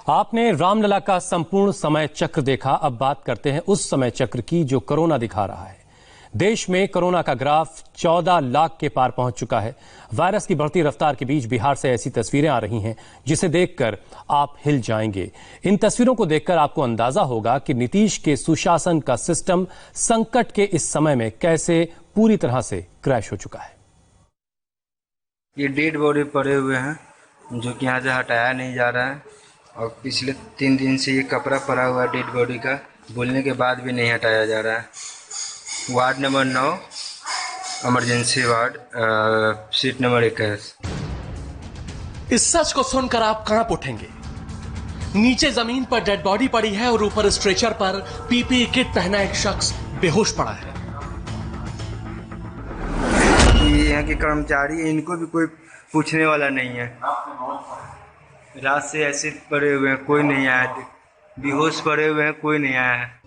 आपने रामलला का संपूर्ण समय चक्र देखा। अब बात करते हैं उस समय चक्र की जो कोरोना दिखा रहा है। देश में कोरोना का ग्राफ 14 लाख के पार पहुंच चुका है। वायरस की बढ़ती रफ्तार के बीच बिहार से ऐसी तस्वीरें आ रही हैं जिसे देखकर आप हिल जाएंगे। इन तस्वीरों को देखकर आपको अंदाजा होगा कि नीतीश के सुशासन का सिस्टम संकट के इस समय में कैसे पूरी तरह से क्रैश हो चुका है। ये डेड बॉडी पड़े हुए हैं जो कि यहाँ से हटाया नहीं जा रहा है और पिछले 3 दिन से ये कपड़ा पड़ा हुआ है डेड बॉडी का, बोलने के बाद भी नहीं हटाया जा रहा है। Ward number 9 emergency ward, seat number 21। इस सच को सुनकर आप कांप उठेंगे। नीचे जमीन पर डेड बॉडी पड़ी है और ऊपर स्ट्रेचर पर पीपीई किट पहना एक शख्स बेहोश पड़ा है। यहाँ के कर्मचारी, इनको भी कोई पूछने वाला नहीं है। रात से ऐसे पड़े हुए हैं, कोई नहीं आया। बेहोश पड़े हुए हैं, कोई नहीं आया है।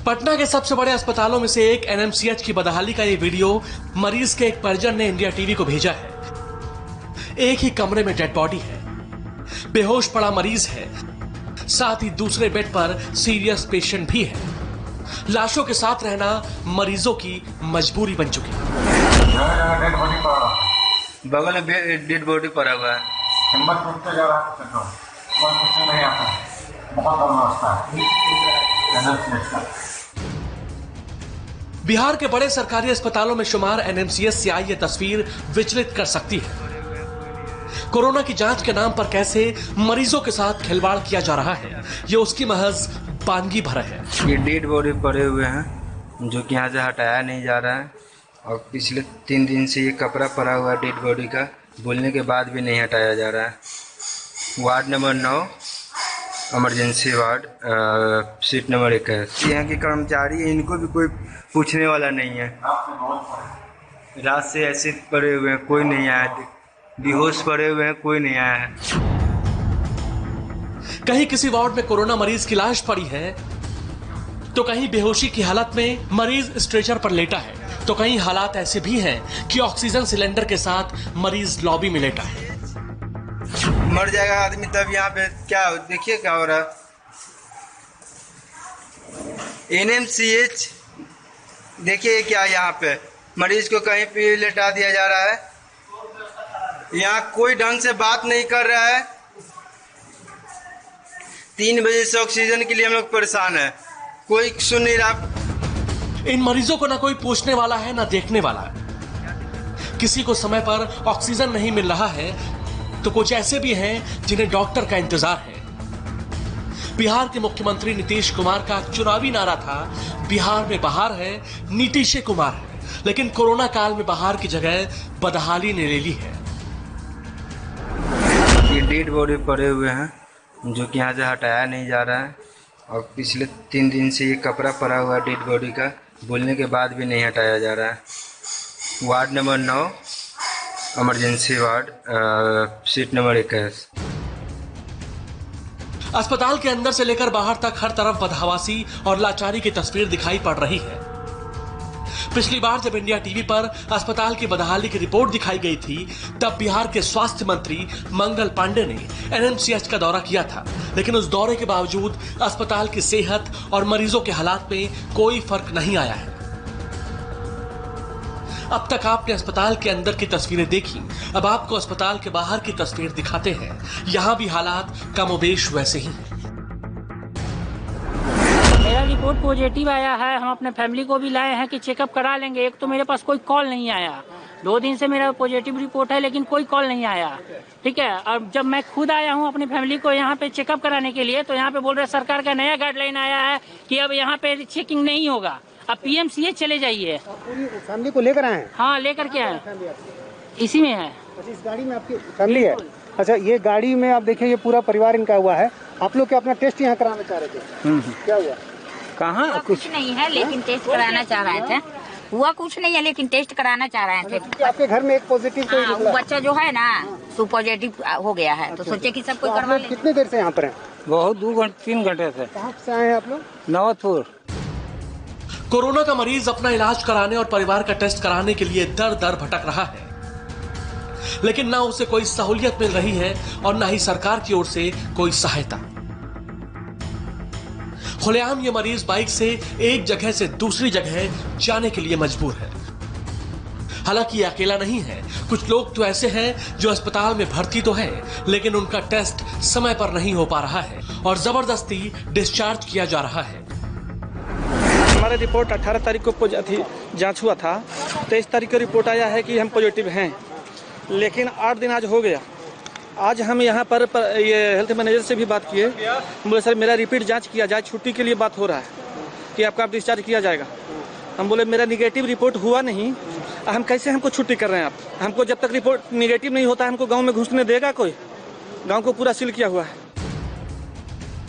पटना के सबसे बड़े अस्पतालों में से एक एनएमसीएच की बदहाली का ये वीडियो मरीज के एक परिजन ने इंडिया टीवी को भेजा है। एक ही कमरे में डेड बॉडी है, बेहोश पड़ा मरीज है, साथ ही दूसरे बेड पर सीरियस पेशेंट भी है। लाशों के साथ रहना मरीजों की मजबूरी बन चुकी है। बगल में डेड बॉडी पड़ा हुआ है। बिहार के बड़े सरकारी अस्पतालों में शुमार एनएमसीएच से आई ये तस्वीर विचलित कर सकती है। कोरोना की जांच के नाम पर कैसे मरीजों के साथ खिलवाड़ किया जा रहा है, ये उसकी महज बानगी भर है। ये डेड बॉडी पड़े हुए हैं जो कि यहाँ से हटाया नहीं जा रहा है और पिछले 3 दिन से ये कपड़ा पड़ा हुआ है डेड बॉडी का, बोलने के बाद भी नहीं हटाया जा रहा है। Ward number 9 emergency ward, seat number 21। यहाँ के कर्मचारी, इनको भी कोई पूछने वाला नहीं है। रात से ऐसे पड़े हुए हैं, कोई नहीं आया। बेहोश पड़े हुए हैं, कोई नहीं आया है। कहीं किसी वार्ड में कोरोना मरीज की लाश पड़ी है तो कहीं बेहोशी की हालत में मरीज स्ट्रेचर पर लेटा है, तो कहीं हालात ऐसे भी हैं कि ऑक्सीजन सिलेंडर के साथ मरीज लॉबी में लेटा है। मर जाएगा आदमी तब यहाँ पे क्या देखिए क्या हो रहा है। एनएमसीएच देखिए क्या, यहाँ पे मरीज को कहीं पे लेटा दिया जा रहा है। यहाँ कोई ढंग से बात नहीं कर रहा है। 3 बजे से ऑक्सीजन के लिए हम लोग परेशान है, कोई सुन नहीं रहा। इन मरीजों को ना कोई पूछने वाला है ना देखने वाला। किसी को समय पर ऑक्सीजन नहीं मिल रहा है तो कुछ ऐसे भी हैं जिन्हें डॉक्टर का इंतजार है। बिहार के मुख्यमंत्री नीतीश कुमार का चुनावी नारा था, बिहार में बहार है, नीतीश कुमार है। लेकिन कोरोना काल में बहार की जगह बदहाली ने ले ली है। ये डेड बॉडी पड़े हुए हैं जो कि यहाँ से हटाया नहीं जा रहा है और पिछले 3 दिन से ये कपड़ा पड़ा हुआ है डेड बॉडी का, बोलने के बाद भी नहीं हटाया जा रहा है। Ward number 9 emergency ward, seat number 21। अस्पताल के अंदर से लेकर बाहर तक हर तरफ बदहवासी और लाचारी की तस्वीर दिखाई पड़ रही है। पिछली बार जब इंडिया टीवी पर अस्पताल की बदहाली की रिपोर्ट दिखाई गई थी तब बिहार के स्वास्थ्य मंत्री मंगल पांडे ने एनएमसीएच का दौरा किया था, लेकिन उस दौरे के बावजूद अस्पताल की सेहत और मरीजों के हालात में कोई फर्क नहीं आया है। अब तक आपने अस्पताल के अंदर की तस्वीरें देखी, अब आपको अस्पताल के बाहर की तस्वीर दिखाते हैं। यहां भी हालात कमोबेश वैसे ही हैं। मेरा रिपोर्ट पॉजिटिव आया है। हम अपने फैमिली को भी लाए हैं कि चेकअप करा लेंगे। एक तो मेरे पास कोई कॉल नहीं आया। 2 दिन से मेरा पॉजिटिव रिपोर्ट है लेकिन कोई कॉल नहीं आया। ठीक है, और जब मैं खुद आया हूं अपनी फैमिली को यहाँ पे चेकअप कराने के लिए तो यहाँ पे बोल रहे सरकार का नया गाइडलाइन आया है कि अब यहाँ पे चेकिंग नहीं होगा, अब पीएमसीएच चले जाइए। पूरी फैमिली को लेकर आए? हाँ, लेकर के आए, इसी में है। अच्छा, इस गाड़ी में आपकी फैमिली है? अच्छा, ये गाड़ी में आप देखिए ये पूरा परिवार इनका हुआ है। आप लोग क्या अपना टेस्ट यहाँ कराना चाह रहे थे? क्या हुआ? कहाँ कुछ नहीं है लेकिन टेस्ट कराना चाह रहे थे। हुआ कुछ नहीं है लेकिन टेस्ट कराना चाह रहे थे। आपके घर में एक पॉजिटिव कोई वो बच्चा जो है ना तो पॉजिटिव हो गया है, तो सोचे कि सब कोई करवा ले। कितने देर से यहाँ पर हैं? बहुत 2-3 घंटे से। कहाँ से आए हैं आप लोग? नवतपुर। कोरोना का मरीज अपना इलाज कराने और परिवार का टेस्ट कराने के लिए दर दर भटक रहा है। लेकिन ना उसे कोई सहूलियत मिल रही है और ना ही सरकार की ओर से कोई सहायता। खुलेआम ये मरीज बाइक से एक जगह से दूसरी जगह जाने के लिए मजबूर है। हालांकि ये अकेला नहीं है, कुछ लोग तो ऐसे हैं जो अस्पताल में भर्ती तो है लेकिन उनका टेस्ट समय पर नहीं हो पा रहा है और जबरदस्ती डिस्चार्ज किया जा रहा है। हमारा रिपोर्ट 18 तारीख को जांच हुआ था, 23 तारीख को रिपोर्ट आया है कि हम पॉजिटिव हैं, लेकिन 8 दिन आज हो गया। आज हम यहाँ पर ये हेल्थ मैनेजर से भी बात किए, बोले सर मेरा रिपीट जांच किया जाए, छुट्टी के लिए बात हो रहा है कि आपका डिस्चार्ज किया जाएगा। हम बोले मेरा निगेटिव रिपोर्ट हुआ नहीं, हम कैसे हमको छुट्टी कर रहे हैं आप? हमको जब तक रिपोर्ट निगेटिव नहीं होता हमको गाँव में घुसने देगा कोई? गाँव को पूरा सील किया हुआ है।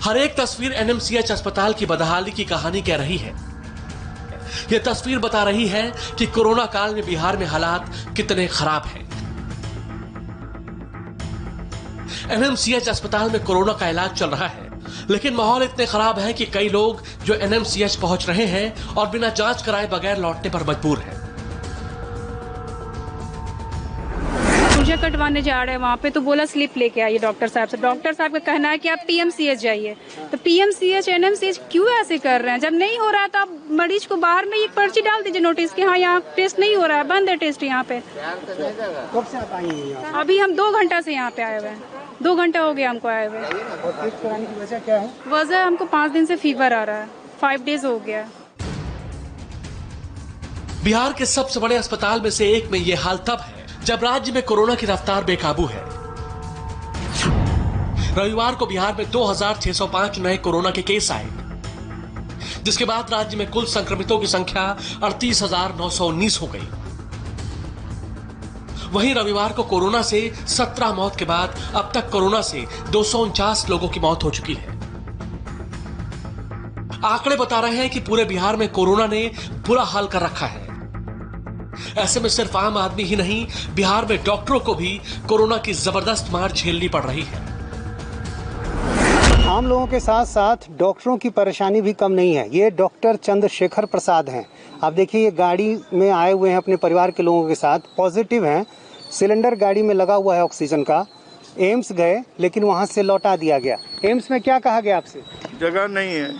हर एक तस्वीर एनएमसीएच अस्पताल की बदहाली की कहानी कह रही है। यह तस्वीर बता रही है कि कोरोना काल में बिहार में हालात कितने खराब हैं। एनएमसीएच अस्पताल में कोरोना का इलाज चल रहा है, लेकिन माहौल इतने खराब है कि कई लोग जो एनएमसीएच पहुंच रहे हैं और बिना जांच कराए बगैर लौटने पर मजबूर हैं। पूजा कटवाने जा रहे हैं वहाँ पे, तो बोला स्लिप लेके आइए डॉक्टर साहब से। डॉक्टर साहब का कहना है कि आप पीएमसीएच जाइए। तो पीएमसीएच एनएमसीएच क्यों ऐसे कर रहे हैं? जब नहीं हो रहा है तो आप मरीज को बाहर में एक पर्ची डाल दीजिए नोटिस कि हाँ यहाँ टेस्ट नहीं हो रहा है, बंद है टेस्ट यहाँ पे। कब से आप आई हैं? अभी हम 2 घंटा से यहाँ पे आए हुए हैं, 2 घंटा हो गया हमको आए हुए। और टेस्ट कराने की वजह क्या है? वजह हमको 5 दिन से फीवर आ रहा है, 5 डेज हो गया। बिहार के सबसे बड़े अस्पताल में से एक में यह हाल तब है जब राज्य में कोरोना की रफ्तार बेकाबू है। रविवार को बिहार में 2605 नए कोरोना के केस आए, जिसके बाद राज्य में कुल संक्रमितों की संख्या 38,919 हो गई। वहीं रविवार को कोरोना से 17 मौत के बाद अब तक कोरोना से 249 लोगों की मौत हो चुकी है। आंकड़े बता रहे हैं कि पूरे बिहार में कोरोना ने बुरा हाल कर रखा है। ऐसे में सिर्फ आम आदमी ही नहीं, बिहार में डॉक्टरों को भी कोरोना की जबरदस्त मार झेलनी पड़ रही है। आम लोगों के साथ साथ डॉक्टरों की परेशानी भी कम नहीं है। ये डॉक्टर चंद्रशेखर प्रसाद हैं। आप देखिए ये गाड़ी में आए हुए हैं अपने परिवार के लोगों के साथ, पॉजिटिव हैं, सिलेंडर गाड़ी में लगा हुआ है ऑक्सीजन का। एम्स गए लेकिन वहाँ से लौटा दिया गया। एम्स में क्या कहा गया आपसे? जगह नहीं है।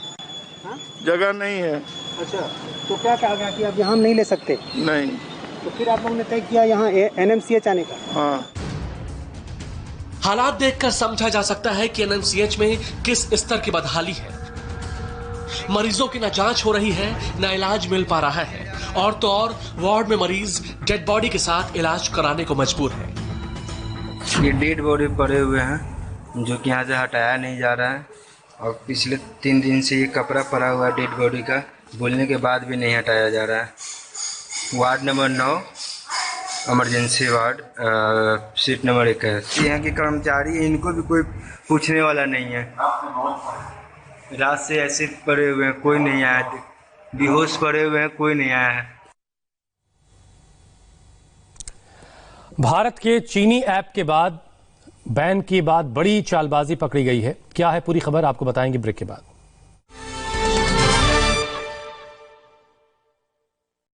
हाँ? जगह नहीं है। अच्छा, तो क्या कहा गया कि आप यहाँ नहीं ले सकते? नहीं। तो फिर आप लोगों ने तय किया यहाँ एनएमसीएच आने का? हाँ। हालात देखकर समझा जा सकता है कि एनएमसीएच में किस स्तर की बदहाली है। मरीजों की न जांच हो रही है, न इलाज मिल पा रहा है, और तो और वार्ड में मरीज डेड बॉडी के साथ इलाज कराने को मजबूर है। ये डेड बॉडी पड़े हुए हैं जो कि यहाँ से हटाया नहीं जा रहा है, और पिछले 3 दिन से ये कपड़ा पड़ा हुआ है डेड बॉडी का, बोलने के बाद भी नहीं हटाया जा रहा है। Ward number 9 emergency ward seat number 1 है। यहाँ के कर्मचारी, इनको भी कोई पूछने वाला नहीं है। रात से ऐसे पड़े हुए हैं, कोई नहीं आया। बेहोश पड़े हुए हैं, कोई नहीं आया है। भारत के चीनी ऐप के बाद बैन के बाद बड़ी चालबाजी पकड़ी गई है। क्या है पूरी खबर, आपको बताएंगे ब्रेक के बाद।